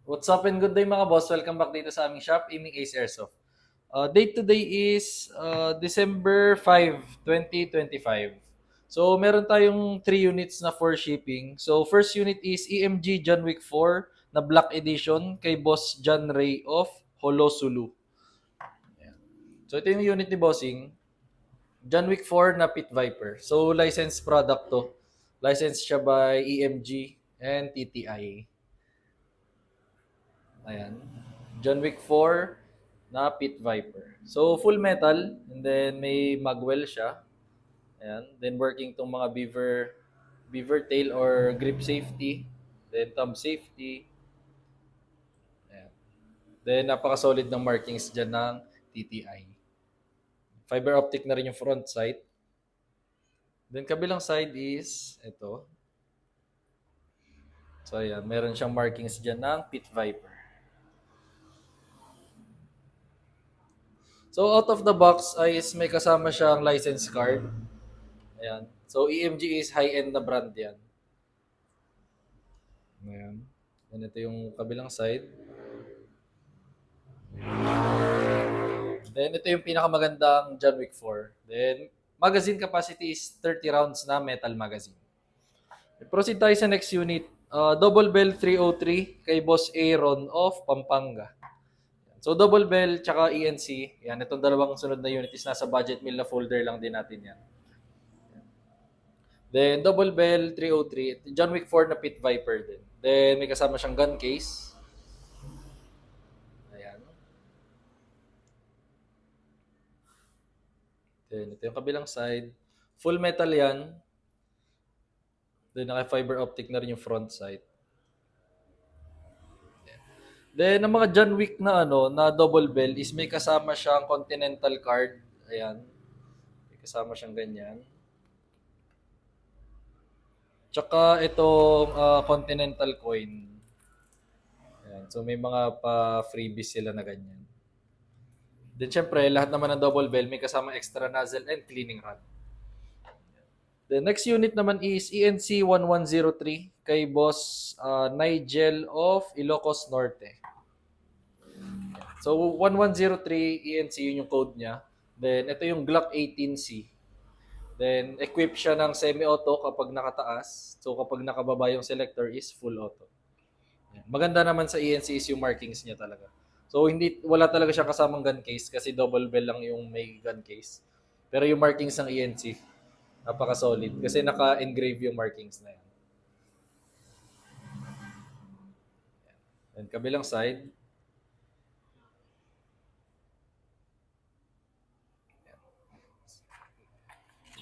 What's up and good day mga boss? Welcome back dito sa aming shop, Aiming Ace Airsoft. Date today is December 5, 2025. So meron tayong 3 units na for shipping. So first unit is EMG John Wick 4 na Black Edition kay Boss John Ray of Holosulu. Ayan. So ito yung unit ni Bossing. John Wick 4 na Pit Viper. So licensed product to. Licensed siya by EMG and TTI. Ayan. John Wick 4 na Pit Viper. So, full metal. And then, may magwell siya. Ayan. Then, working tong mga beaver tail or grip safety. Then, thumb safety. Ayan. Then, napaka-solid ng markings dyan ng TTI. Fiber optic na rin yung front sight. Then, kabilang side is ito. So, ayan. Meron siyang markings dyan ng Pit Viper. So, out of the box is may kasama siyang license card. Ayan. So, EMG is high-end na brand yan. Ayan. Then, ito yung kabilang side. Then, ito yung pinakamagandang John Wick 4. Then, magazine capacity is 30 rounds na metal magazine. Proceed tayo sa next unit. Double Bell 303 kay Boss Aaron of Pampanga. So, Double Bell tsaka ENC. Yan, itong dalawang sunod na unit is nasa budget meal na folder lang din natin yan. Then, Double Bell 303. John Wick 4 na Pit Viper din. Then, may kasama siyang gun case. Ayan. Then, ito yung kabilang side. Full metal yan. Then, naka-fiber optic na rin yung front side. Then, ang mga John Wick na na double bell is may kasama siyang Continental card. Ayan. May kasama siyang ganyan. Tsaka itong Continental coin. Ayan. So, may mga pa-freebies sila na ganyan. Then, syempre, lahat naman ng double bell may kasama extra nozzle and cleaning rod. The next unit naman is ENC 1103 kay Boss Nigel of Ilocos Norte. So, 1103 ENC, yun yung code niya. Then, ito yung Glock 18C. Then, equip siya ng semi-auto kapag nakataas. So, kapag nakababa yung selector is full auto. Maganda naman sa ENC is yung markings niya talaga. So, wala talaga siya kasamang gun case kasi double bell lang yung may gun case. Pero yung markings ng ENC, napaka-solid kasi naka-engrave yung markings na yan. And kabilang side.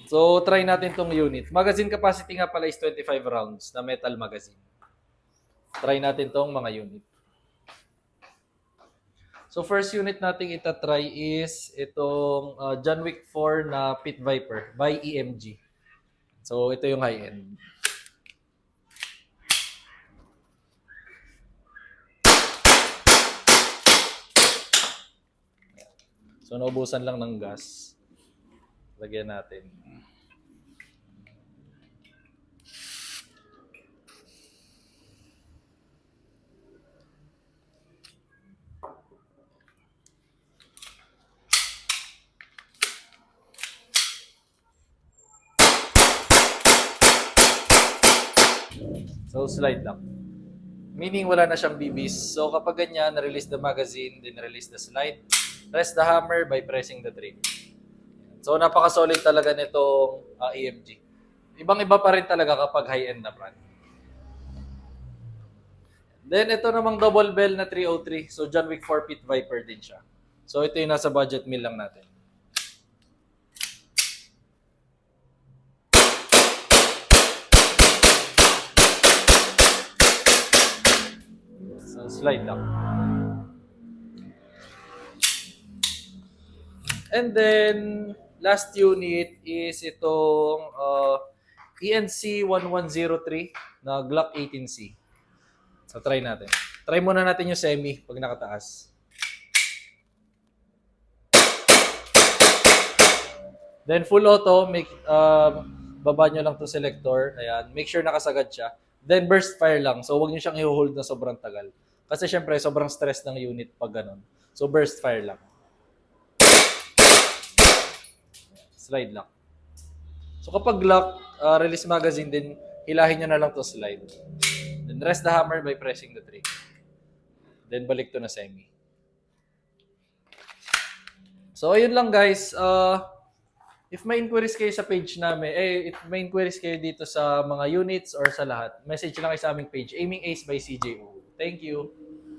So, try natin tong unit. Magazine capacity nga pala is 25 rounds na metal magazine. Try natin tong mga unit. So, first unit natin itatry is itong John Wick 4 na Pit Viper by EMG. So, ito yung high-end. So, naubusan lang ng gas. Lagyan natin. So, slide lang. Meaning, wala na siyang BBs. So, kapag ganyan, na-release the magazine, then release the slide, press the hammer by pressing the trigger. So, napaka-solid talaga nitong EMG. Ibang-iba pa rin talaga kapag high-end na brand. Then, ito namang double bell na 303. So, John Wick 4 Pit Viper din siya. So, ito yung nasa budget meal lang natin. So, slide lang. And then, last unit is itong ENC 1103 na Glock 18C. So, try natin. Try muna natin yung semi pag nakataas. Then, full auto, baba nyo lang to selector. Ayan. Make sure nakasagad siya. Then, burst fire lang. So, huwag nyo siyang i-hold na sobrang tagal. Kasi syempre, sobrang stress ng unit pag ganun. So, burst fire lang. Slide lock. So, kapag lock, release magazine din, hilahin nyo na lang to slide. Then, rest the hammer by pressing the trigger. Then, balik to na semi. So, ayun lang guys. If may inquiries kayo sa page namin, if may inquiries kayo dito sa mga units or sa lahat, message lang kayo sa aming page, Aiming Ace by CJO. Thank you.